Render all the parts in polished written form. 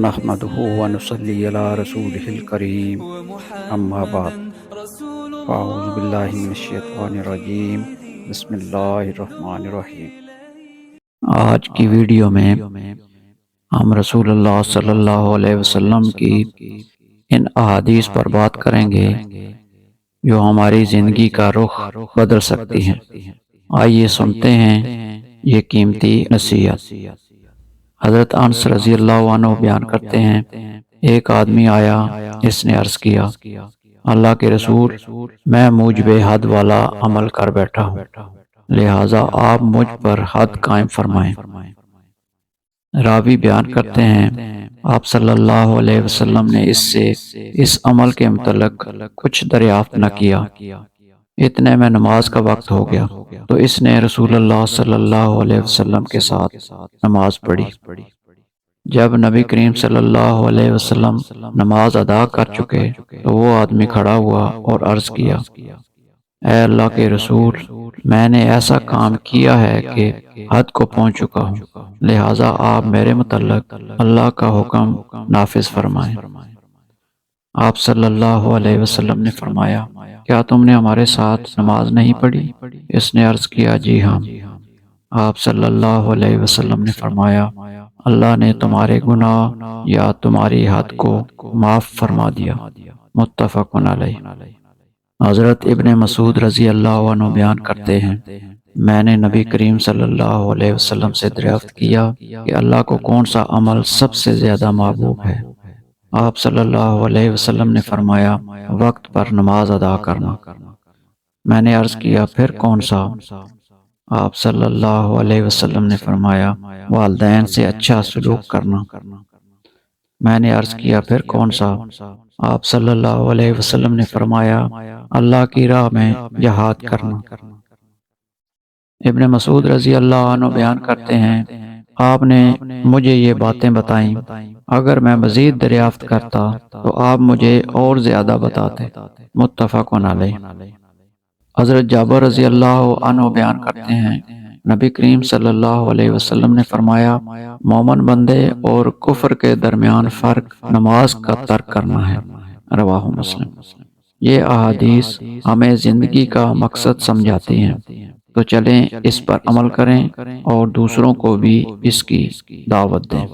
نحمده ونصلي على رسوله الكريم اما بعد فاعوذ باللہ من الشیطان الرجیم بسم اللہ الرحمن الرحیم۔ آج کی ویڈیو میں ہم رسول اللہ صلی اللہ علیہ وسلم کی ان احادیث پر بات کریں گے جو ہماری زندگی کا رخ بدل سکتی ہیں۔ آئیے سنتے ہیں یہ قیمتی نصیحت۔ حضرت انس رضی اللہ عنہ بیان کرتے ہیں، ایک آدمی آیا، اس نے عرض کیا، اللہ کے رسول، میں موجب حد والا عمل کر بیٹھا ہوں، لہٰذا آپ مجھ پر حد قائم فرمائیں۔ راوی بیان کرتے ہیں، آپ صلی اللہ علیہ وسلم نے اس سے اس عمل کے متعلق کچھ دریافت نہ کیا۔ اتنے میں نماز کا وقت ہو گیا تو اس نے رسول اللہ صلی اللہ علیہ وسلم کے ساتھ نماز پڑھی۔ جب نبی کریم صلی اللہ علیہ وسلم نماز ادا کر چکے تو وہ آدمی کھڑا ہوا اور عرض کیا، اے اللہ کے رسول، میں نے ایسا کام کیا ہے کہ حد کو پہنچ چکا ہوں، لہٰذا آپ میرے متعلق اللہ کا حکم نافذ فرمائیں۔ آپ صلی اللہ علیہ وسلم نے فرمایا، کیا تم نے ہمارے ساتھ نماز نہیں پڑھی؟ اس نے عرض کیا، جی ہاں۔ آپ صلی اللہ علیہ وسلم نے فرمایا، اللہ نے تمہارے گناہ یا تمہاری حد کو معاف فرما دیا۔ متفق علیہ۔ حضرت ابن مسعود رضی اللہ عنہ بیان کرتے ہیں، میں نے نبی کریم صلی اللہ علیہ وسلم سے دریافت کیا کہ اللہ کو کون سا عمل سب سے زیادہ محبوب ہے؟ آپ صلی اللہ علیہ وسلم نے فرمایا، وقت پر نماز ادا کرنا۔ میں نے عرض کیا، پھر کون سا؟ آپ صلی اللہ علیہ وسلم نے فرمایا، والدین سے اچھا سلوک کرنا۔ میں نے عرض کیا، پھر کون سا؟ آپ صلی اللہ علیہ وسلم نے فرمایا، اللہ کی راہ میں جہاد کرنا۔ ابن مسعود رضی اللہ عنہ بیان کرتے ہیں، آپ نے مجھے یہ باتیں بتائیں، اگر میں مزید دریافت کرتا تو آپ مجھے اور زیادہ بتاتے۔ متفق علیہ۔ حضرت جابر رضی اللہ عنہ بیان کرتے ہیں، نبی کریم صلی اللہ علیہ وسلم نے فرمایا، مومن بندے اور کفر کے درمیان فرق نماز کا ترک کرنا ہے۔ رواہ مسلم۔ یہ احادیث ہمیں زندگی کا مقصد سمجھاتی ہیں، تو چلیں اس پر عمل کریں اور دوسروں کو بھی اس کی دعوت دیں۔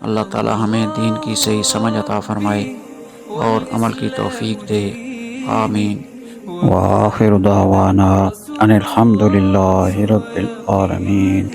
اللہ تعالی ہمیں دین کی صحیح سمجھ عطا فرمائے اور عمل کی توفیق دے، آمین۔ وآخر دعوانا ان الحمد للہ رب العالمین۔